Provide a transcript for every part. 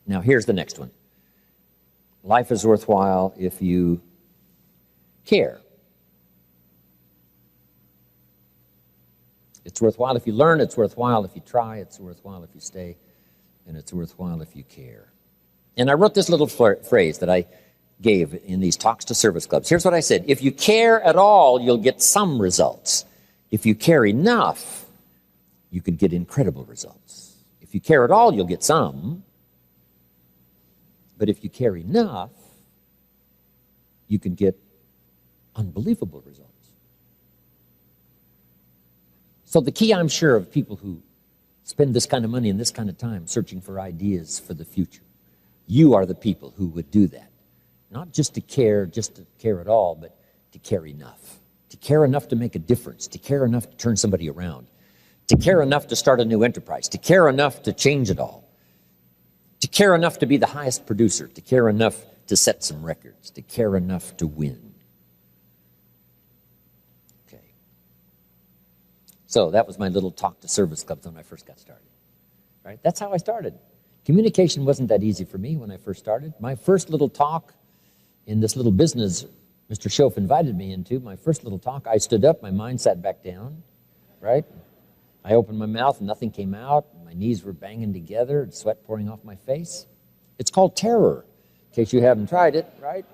Now, here's the next one. Life is worthwhile if you care. It's worthwhile if you learn, it's worthwhile if you try, it's worthwhile if you stay, and it's worthwhile if you care. And I wrote this little phrase that I gave in these talks to service clubs. Here's what I said. If you care at all, you'll get some results. If you care enough, you could get incredible results. If you care at all, you'll get some. But if you care enough, you can get unbelievable results. So the key, I'm sure, of people who spend this kind of money and this kind of time searching for ideas for the future, you are the people who would do that. Not just to care at all, but to care enough. To care enough to make a difference, to care enough to turn somebody around, to care enough to start a new enterprise, to care enough to change it all, to care enough to be the highest producer, to care enough to set some records, to care enough to win. Okay. So that was my little talk to service clubs when I first got started. Right? That's how I started. Communication wasn't that easy for me when I first started. My first little talk in this little business Mr. Shoaff invited me into, my first little talk, I stood up, my mind sat back down, right? I opened my mouth and nothing came out. My knees were banging together and sweat pouring off my face. It's called terror, in case you haven't tried it, right?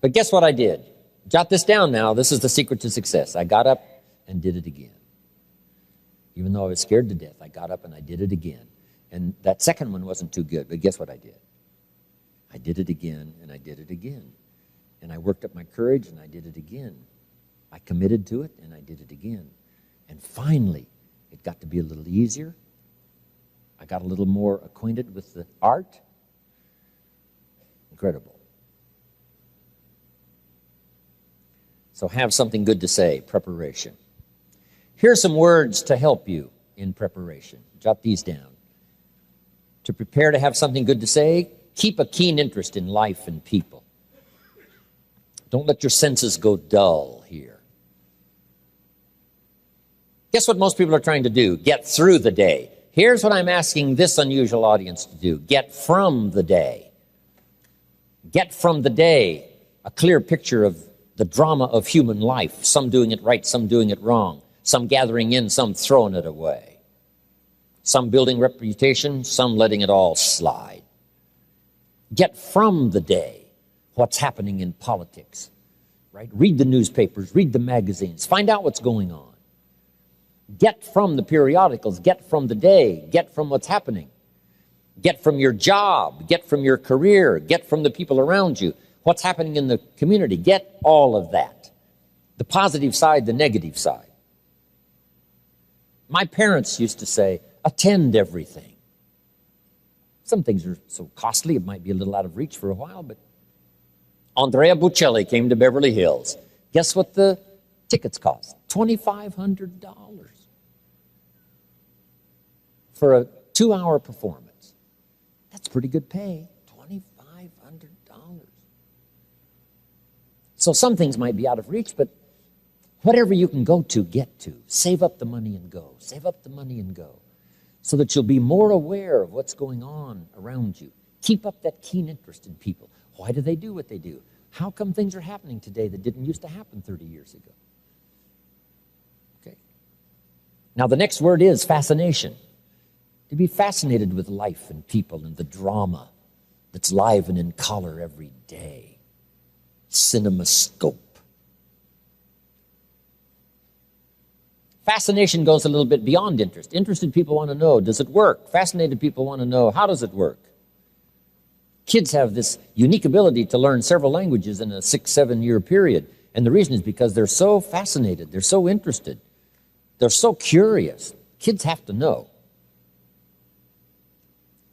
But guess what I did? Jot this down now. This is the secret to success. I got up and did it again. Even though I was scared to death, I got up and I did it again. And that second one wasn't too good, but guess what I did? I did it again, and I did it again. And I worked up my courage, and I did it again. I committed to it, and I did it again. And finally, it got to be a little easier. I got a little more acquainted with the art. Incredible. So have something good to say, preparation. Here's some words to help you in preparation. Jot these down. To prepare to have something good to say, keep a keen interest in life and people. Don't let your senses go dull here. Guess what most people are trying to do? Get through the day. Here's what I'm asking this unusual audience to do. Get from the day. Get from the day a clear picture of the drama of human life. Some doing it right, some doing it wrong. Some gathering in, some throwing it away. Some building reputation, some letting it all slide. Get from the day what's happening in politics, right? Read the newspapers, read the magazines, find out what's going on. Get from the periodicals, get from the day, get from what's happening. Get from your job, get from your career, get from the people around you, what's happening in the community. Get all of that. The positive side, the negative side. My parents used to say, attend everything. Some things are so costly, it might be a little out of reach for a while, but Andrea Bocelli came to Beverly Hills. Guess what the tickets cost? $2,500 for a 2-hour performance. That's pretty good pay, $2,500. So some things might be out of reach, but whatever you can go to, get to. Save up the money and go. Save up the money and go. So that you'll be more aware of what's going on around you. Keep up that keen interest in people. Why do they do what they do? How come things are happening today that didn't used to happen 30 years ago? Okay. Now the next word is fascination. To be fascinated with life and people and the drama that's live and in color every day. CinemaScope. Fascination goes a little bit beyond interest. Interested people want to know, does it work? Fascinated people want to know, how does it work? Kids have this unique ability to learn several languages in a 6-7 year period. And the reason is because they're so fascinated, they're so interested, they're so curious. Kids have to know.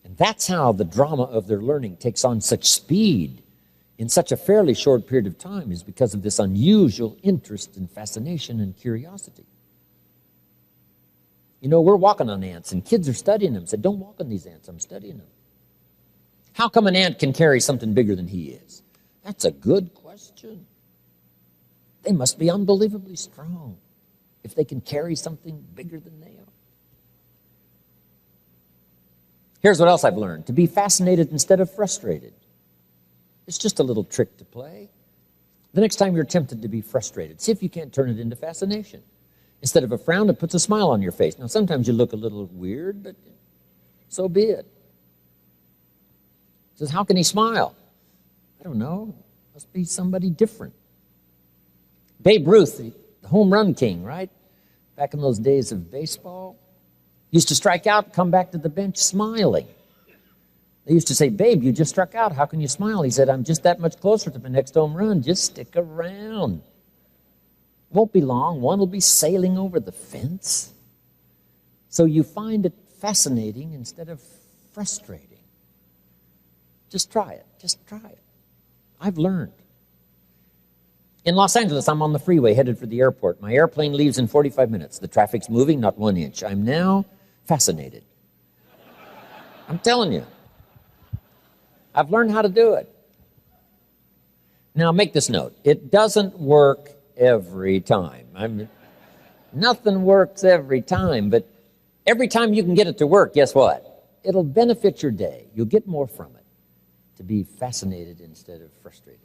And that's how the drama of their learning takes on such speed in such a fairly short period of time, is because of this unusual interest and fascination and curiosity. You know, we're walking on ants, and kids are studying them. Said, don't walk on these ants, I'm studying them. How come an ant can carry something bigger than he is? That's a good question. They must be unbelievably strong if they can carry something bigger than they are. Here's what else I've learned. To be fascinated instead of frustrated. It's just a little trick to play. The next time you're tempted to be frustrated, see if you can't turn it into fascination. Instead of a frown, it puts a smile on your face. Now, sometimes you look a little weird, but so be it. Says, how can he smile? I don't know. Must be somebody different. Babe Ruth, the home run king, right? Back in those days of baseball. Used to strike out, come back to the bench smiling. They used to say, babe, you just struck out. How can you smile? He said, I'm just that much closer to the next home run. Just stick around. Won't be long. One will be sailing over the fence. So you find it fascinating instead of frustrating. Just try it. Just try it. I've learned. In Los Angeles, I'm on the freeway headed for the airport. My airplane leaves in 45 minutes. The traffic's moving, not 1 inch. I'm now fascinated. I'm telling you. I've learned how to do it. Now, make this note. It doesn't work every time. Nothing works every time, but every time you can get it to work, guess what? It'll benefit your day. You'll get more from it. To be fascinated instead of frustrated.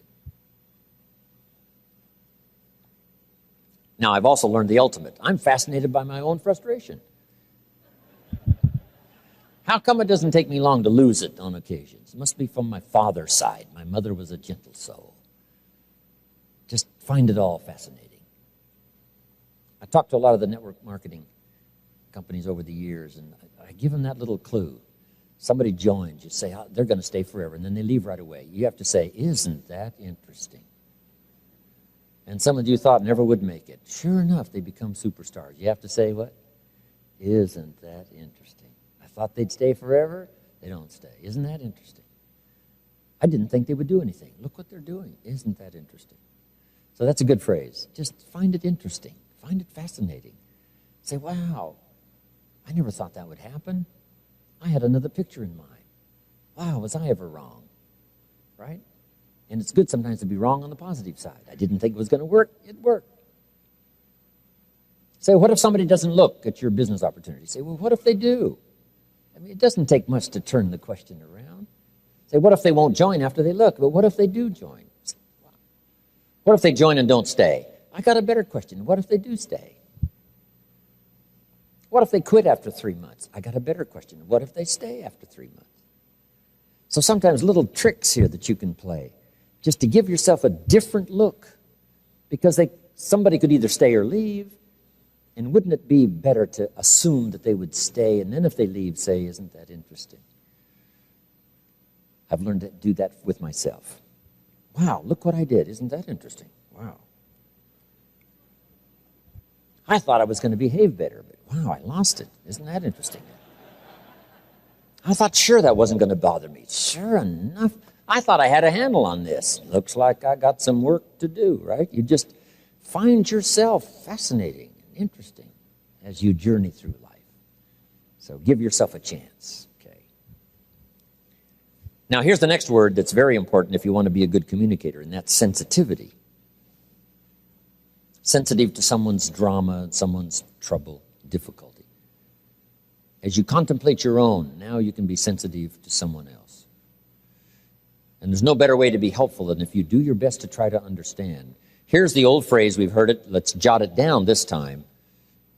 Now, I've also learned the ultimate. I'm fascinated by my own frustration. How come it doesn't take me long to lose it on occasions? It must be from my father's side. My mother was a gentle soul. Just find it all fascinating. I talked to a lot of the network marketing companies over the years, and I give them that little clue. Somebody joins, you say, oh, they're going to stay forever, and then they leave right away. You have to say, isn't that interesting? And some of you thought never would make it. Sure enough, they become superstars. You have to say what? Isn't that interesting? I thought they'd stay forever. They don't stay. Isn't that interesting? I didn't think they would do anything. Look what they're doing. Isn't that interesting? So that's a good phrase. Just find it interesting. Find it fascinating. Say, wow, I never thought that would happen. I had another picture in mind. Wow, was I ever wrong? Right? And it's good sometimes to be wrong on the positive side. I didn't think it was going to work. It worked. Say, what if somebody doesn't look at your business opportunity? Say, well, what if they do? I mean, it doesn't take much to turn the question around. Say, what if they won't join after they look? But what if they do join? What if they join and don't stay? I got a better question. What if they do stay? What if they quit after 3 months? I got a better question. What if they stay after 3 months? So sometimes little tricks here that you can play just to give yourself a different look, because somebody could either stay or leave, and wouldn't it be better to assume that they would stay, and then if they leave, say, isn't that interesting? I've learned to do that with myself. Wow, look what I did. Isn't that interesting? Wow. I thought I was going to behave better, but wow, I lost it. Isn't that interesting? I thought sure that wasn't going to bother me. Sure enough, I thought I had a handle on this. Looks like I got some work to do, right? You just find yourself fascinating and interesting as you journey through life. So give yourself a chance, okay? Now here's the next word that's very important if you want to be a good communicator, and that's sensitivity. Sensitive to someone's drama, someone's trouble, difficulty. As you contemplate your own, now you can be sensitive to someone else. And there's no better way to be helpful than if you do your best to try to understand. Here's the old phrase, we've heard it, let's jot it down this time.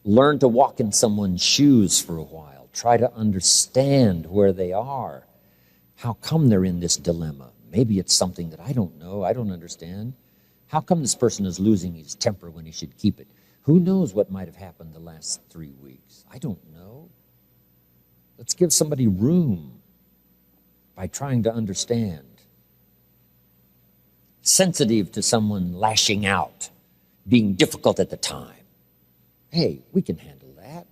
Learn to walk in someone's shoes for a while. Try to understand where they are. How come they're in this dilemma? Maybe it's something that I don't know, I don't understand. How come this person is losing his temper when he should keep it? Who knows what might have happened the last 3 weeks? I don't know. Let's give somebody room by trying to understand. Sensitive to someone lashing out, being difficult at the time. Hey, we can handle that.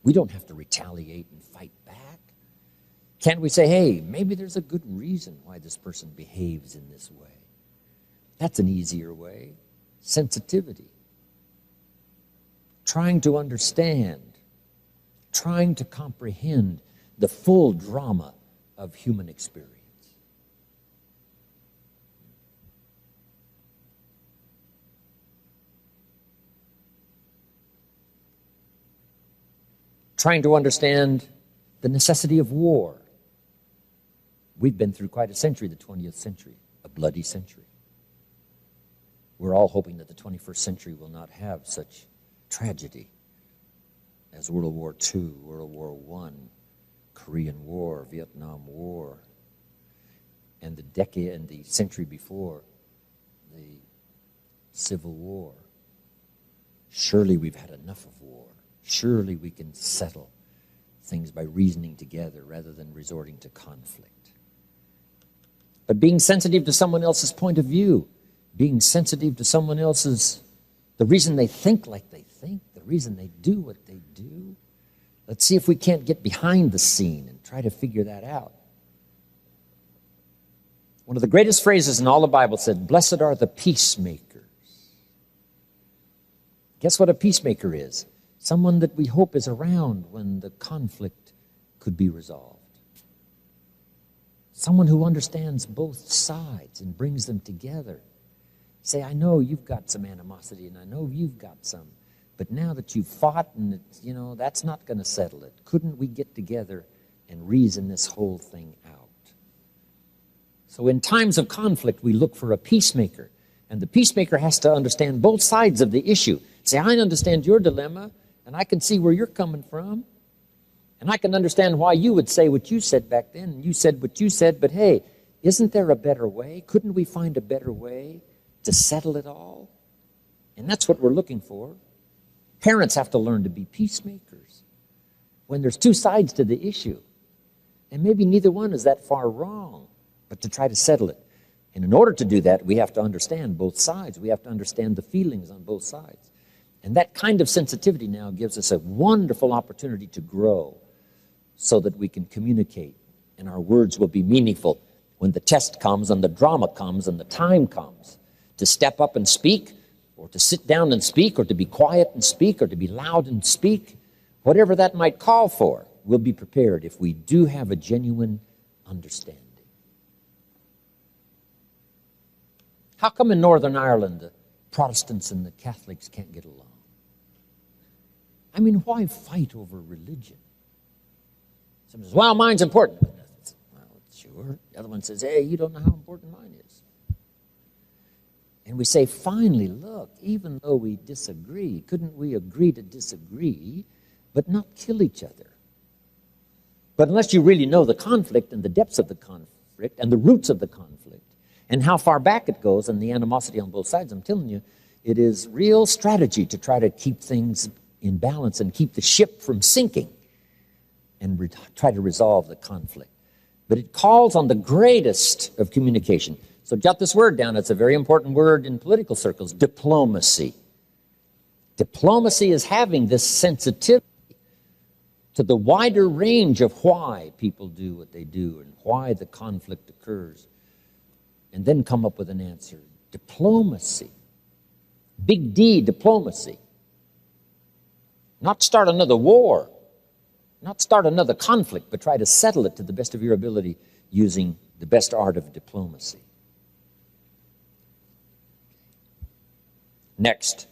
We don't have to retaliate and fight back. Can't we say, hey, maybe there's a good reason why this person behaves in this way? That's an easier way. Sensitivity. Trying to understand, trying to comprehend the full drama of human experience. Trying to understand the necessity of war We've been through quite a century, the 20th century, a bloody century. We're all hoping that the 21st century will not have such tragedy as World War II, World War I, Korean War, Vietnam War, and the decade and the century before, the Civil War. Surely we've had enough of war. Surely we can settle things by reasoning together rather than resorting to conflict. But being sensitive to someone else's point of view, being sensitive to someone else's, the reason they think like they think, the reason they do what they do. Let's see if we can't get behind the scene and try to figure that out. One of the greatest phrases in all the Bible said, "Blessed are the peacemakers." Guess what a peacemaker is? Someone that we hope is around when the conflict could be resolved. Someone who understands both sides and brings them together. Say, I know you've got some animosity and I know you've got some, but now that you've fought and that's not going to settle it. Couldn't we get together and reason this whole thing out? So in times of conflict, we look for a peacemaker. And the peacemaker has to understand both sides of the issue. Say, I understand your dilemma, and I can see where you're coming from. And I can understand why you would say what you said back then, and you said what you said, but hey, isn't there a better way? Couldn't we find a better way to settle it all? And that's what we're looking for. Parents have to learn to be peacemakers when there's two sides to the issue. And maybe neither one is that far wrong, but to try to settle it. And in order to do that, we have to understand both sides. We have to understand the feelings on both sides. And that kind of sensitivity now gives us a wonderful opportunity to grow so that we can communicate and our words will be meaningful when the test comes and the drama comes and the time comes to step up and speak, or to sit down and speak, or to be quiet and speak, or to be loud and speak. Whatever that might call for, we'll be prepared if we do have a genuine understanding. How come in Northern Ireland the Protestants and the Catholics can't get along? I mean, why fight over religion? Someone says, well, mine's important. Well, sure. The other one says, hey, you don't know how important mine is. And we say, finally, look, even though we disagree, couldn't we agree to disagree, but not kill each other? But unless you really know the conflict and the depths of the conflict and the roots of the conflict and how far back it goes and the animosity on both sides, I'm telling you, it is real strategy to try to keep things in balance and keep the ship from sinking and try to resolve the conflict. But it calls on the greatest of communication. So jot this word down. It's a very important word in political circles, diplomacy. Diplomacy is having this sensitivity to the wider range of why people do what they do and why the conflict occurs, and then come up with an answer. Diplomacy. Big D, diplomacy. Not start another war, not start another conflict, but try to settle it to the best of your ability using the best art of diplomacy. Next,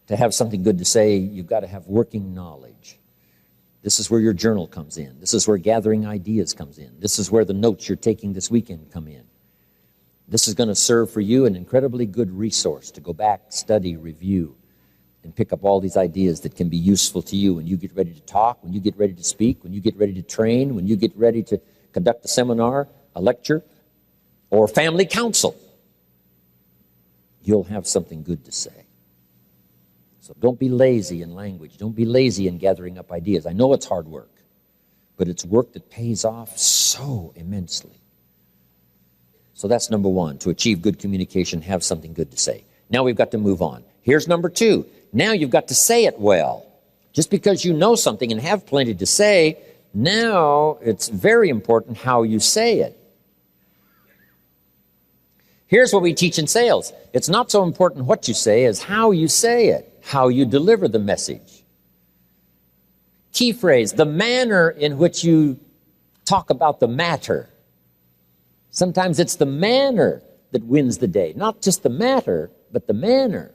to have something good to say, you've got to have working knowledge. This is where your journal comes in. This is where gathering ideas comes in. This is where the notes you're taking this weekend come in. This is going to serve for you an incredibly good resource to go back, study, review, and pick up all these ideas that can be useful to you when you get ready to talk, when you get ready to speak, when you get ready to train, when you get ready to conduct a seminar, a lecture, or family council. You'll have something good to say. So don't be lazy in language. Don't be lazy in gathering up ideas. I know it's hard work, but it's work that pays off so immensely. So that's number one. To achieve good communication, have something good to say. Now we've got to move on. Here's number two. Now you've got to say it well. Just because you know something and have plenty to say, now it's very important how you say it. Here's what we teach in sales. It's not so important what you say as how you say it, how you deliver the message. Key phrase, the manner in which you talk about the matter. Sometimes it's the manner that wins the day. Not just the matter, but the manner.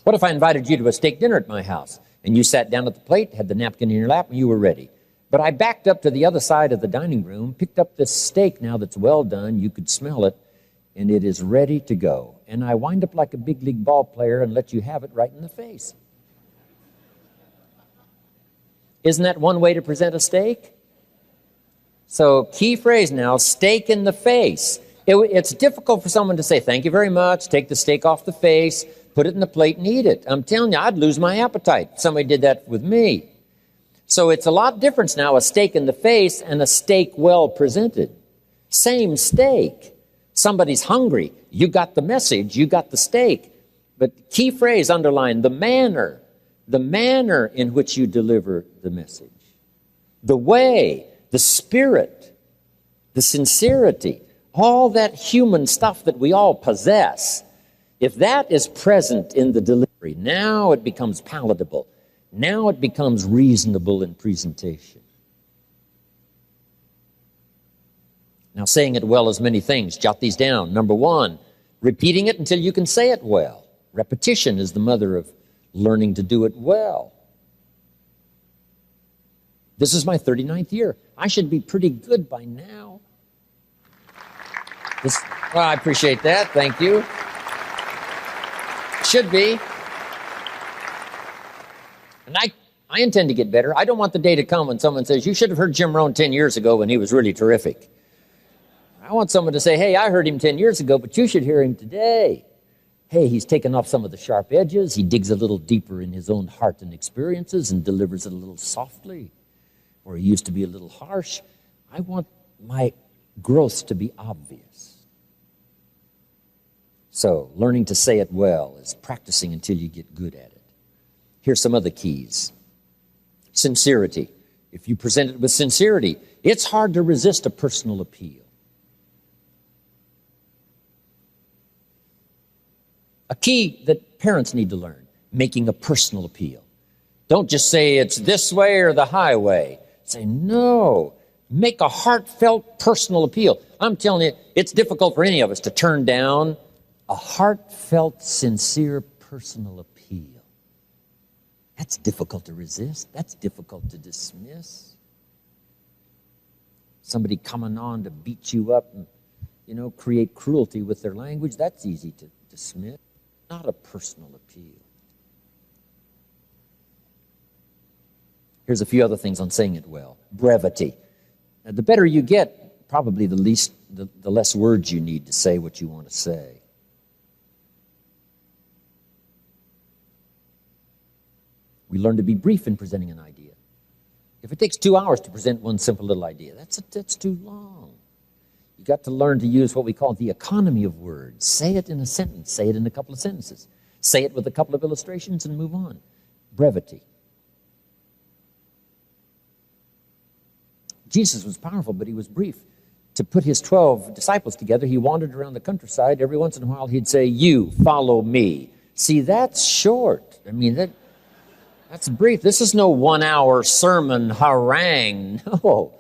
What if I invited you to a steak dinner at my house, and you sat down at the plate, had the napkin in your lap, and you were ready? But I backed up to the other side of the dining room, picked up this steak now that's well done, you could smell it, and it is ready to go. And I wind up like a big league ball player and let you have it right in the face. Isn't that one way to present a steak? So key phrase now, steak in the face. It's difficult for someone to say, thank you very much, take the steak off the face, put it in the plate and eat it. I'm telling you, I'd lose my appetite. Somebody did that with me. So it's a lot different now, a steak in the face and a steak well presented. Same steak. Somebody's hungry. You got the message. You got the steak. But key phrase underlined, the manner in which you deliver the message. The way, the spirit, the sincerity, all that human stuff that we all possess. If that is present in the delivery, now it becomes palatable. Now it becomes reasonable in presentation. Now, saying it well is many things. Jot these down. Number one, repeating it until you can say it well. Repetition is the mother of learning to do it well. This is my 39th year. I should be pretty good by now. Well, I appreciate that. Thank you. Should be. And I intend to get better. I don't want the day to come when someone says, you should have heard Jim Rohn 10 years ago when he was really terrific. I want someone to say, hey, I heard him 10 years ago, but you should hear him today. Hey, he's taken off some of the sharp edges. He digs a little deeper in his own heart and experiences and delivers it a little softly. Or he used to be a little harsh. I want my growth to be obvious. So, learning to say it well is practicing until you get good at it. Here's some other keys. Sincerity. If you present it with sincerity, it's hard to resist a personal appeal. A key that parents need to learn, making a personal appeal. Don't just say it's this way or the highway. Say, no, make a heartfelt personal appeal. I'm telling you, it's difficult for any of us to turn down a heartfelt, sincere personal appeal. That's difficult to resist. That's difficult to dismiss. Somebody coming on to beat you up and, create cruelty with their language, that's easy to dismiss. Not a personal appeal. Here's a few other things on saying it well. Brevity. Now, the better you get, probably the less words you need to say what you want to say. We learn to be brief in presenting an idea. If it takes 2 hours to present one simple little idea, that's too long. You got to learn to use what we call the economy of words. Say it in a sentence. Say it in a couple of sentences. Say it with a couple of illustrations and move on. Brevity. Jesus was powerful, but he was brief. To put his 12 disciples together, he wandered around the countryside. Every once in a while, he'd say, you, follow me. See, that's short. I mean, that's brief. This is no 1 hour sermon harangue. No.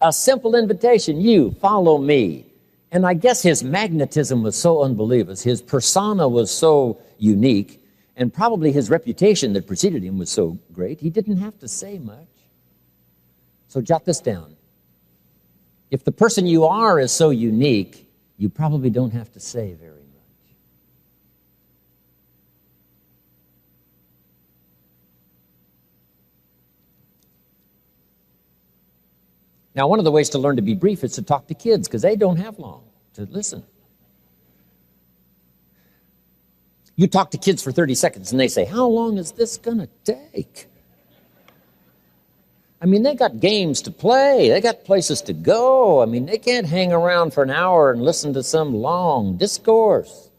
A simple invitation, you, follow me. And I guess his magnetism was so unbelievable. His persona was so unique, and probably his reputation that preceded him was so great, he didn't have to say much. So jot this down. If the person you are is so unique, you probably don't have to say very much. Now, one of the ways to learn to be brief is to talk to kids, because they don't have long to listen. You talk to kids for 30 seconds, and they say, how long is this going to take? I mean, they got games to play. They got places to go. I mean, they can't hang around for an hour and listen to some long discourse.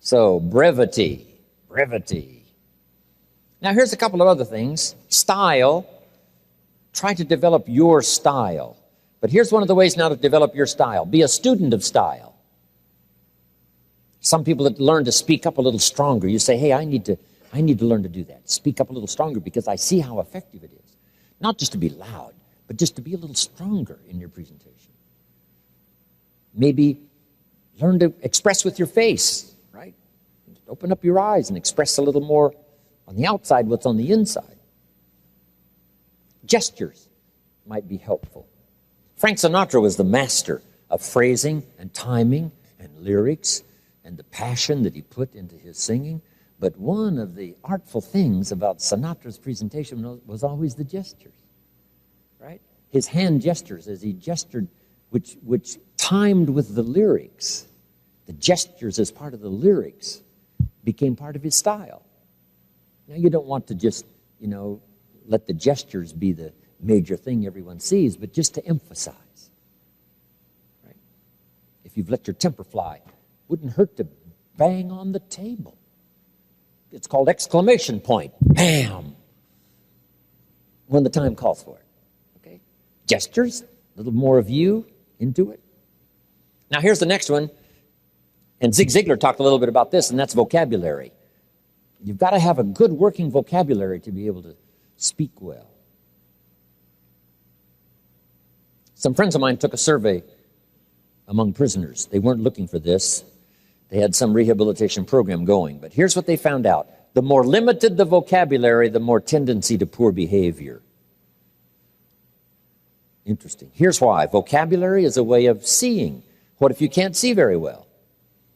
So, brevity. Now, here's a couple of other things. Style. Try to develop your style. But here's one of the ways now to develop your style. Be a student of style. Some people that learn to speak up a little stronger. You say, hey, I need to learn to do that. Speak up a little stronger because I see how effective it is. Not just to be loud, but just to be a little stronger in your presentation. Maybe learn to express with your face, right? open up your eyes and express a little more on the outside what's on the inside. Gestures might be helpful. Frank Sinatra was the master of phrasing and timing and lyrics and the passion that he put into his singing. But one of the artful things about Sinatra's presentation was always the gestures, right? His hand gestures as he gestured, which timed with the lyrics. The gestures as part of the lyrics became part of his style. Now, you don't want to just, let the gestures be the major thing everyone sees, but just to emphasize, right? If you've let your temper fly, wouldn't hurt to bang on the table. It's called exclamation point. Bam! When the time calls for it. Okay? Gestures, a little more of you into it. Now here's the next one. And Zig Ziglar talked a little bit about this, and that's vocabulary. You've got to have a good working vocabulary to be able to speak well. Some friends of mine took a survey among prisoners. They weren't looking for this. They had some rehabilitation program going. But here's what they found out. The more limited the vocabulary, the more tendency to poor behavior. Interesting. Here's why. Vocabulary is a way of seeing. What if you can't see very well?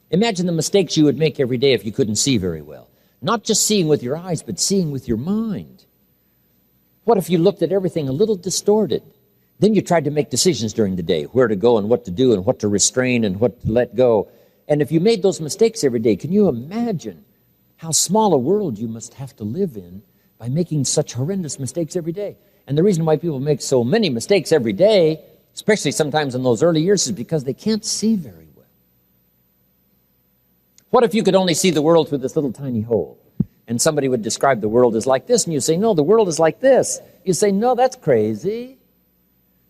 Imagine the mistakes you would make every day if you couldn't see very well. Not just seeing with your eyes, but seeing with your mind. What if you looked at everything a little distorted? Then you tried to make decisions during the day, where to go and what to do and what to restrain and what to let go. And if you made those mistakes every day, can you imagine how small a world you must have to live in by making such horrendous mistakes every day? And the reason why people make so many mistakes every day, especially sometimes in those early years, is because they can't see very well. What if you could only see the world through this little tiny hole? And somebody would describe the world as like this, and you say, no, the world is like this. You say, no, that's crazy.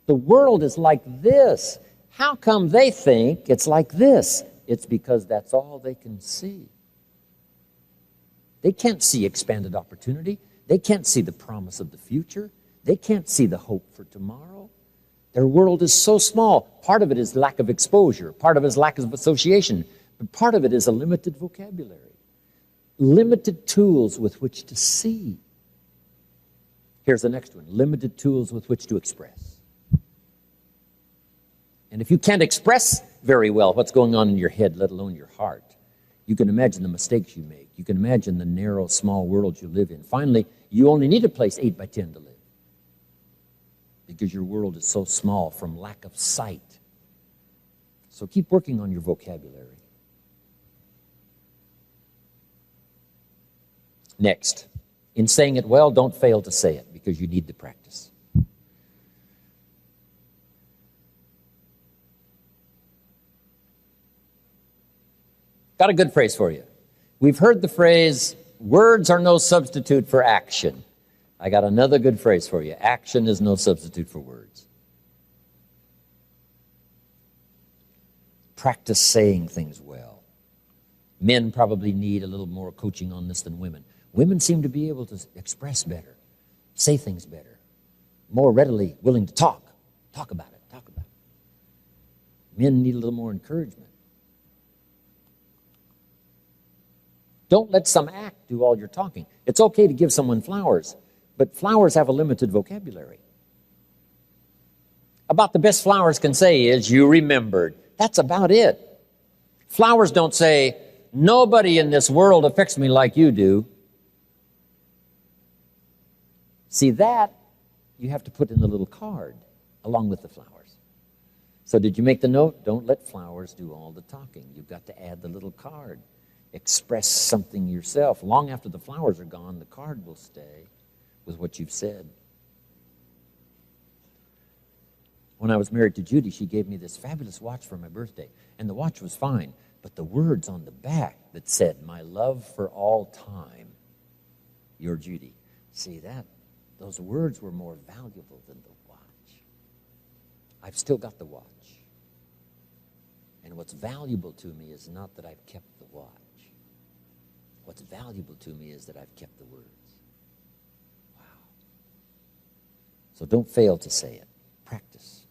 The world is like this. How come they think it's like this? It's because that's all they can see. They can't see expanded opportunity. They can't see the promise of the future. They can't see the hope for tomorrow. Their world is so small. Part of it is lack of exposure. Part of it is lack of association. But part of it is a limited vocabulary. Limited tools with which to see. Here's the next one. Limited tools with which to express. And if you can't express very well what's going on in your head, let alone your heart, you can imagine the mistakes you make. You can imagine the narrow, small world you live in. Finally, you only need a place 8 by 10 to live because your world is so small from lack of sight. So keep working on your vocabulary. Next, in saying it well, don't fail to say it because you need the practice. Got a good phrase for you. We've heard the phrase, words are no substitute for action. I got another good phrase for you. Action is no substitute for words. Practice saying things well. Men probably need a little more coaching on this than women. Women seem to be able to express better, say things better, more readily willing to talk about it. Men need a little more encouragement. Don't let some act do all your talking. It's okay to give someone flowers, but flowers have a limited vocabulary. About the best flowers can say is, you remembered. That's about it. Flowers don't say, nobody in this world affects me like you do. See, that you have to put in the little card along with the flowers. So did you make the note? Don't let flowers do all the talking. You've got to add the little card. Express something yourself. Long after the flowers are gone, the card will stay with what you've said. When I was married to Judy, she gave me this fabulous watch for my birthday. And the watch was fine, but the words on the back that said, my love for all time, your Judy. See that? Those words were more valuable than the watch. I've still got the watch. And what's valuable to me is not that I've kept the watch. What's valuable to me is that I've kept the words. Wow. So don't fail to say it. Practice.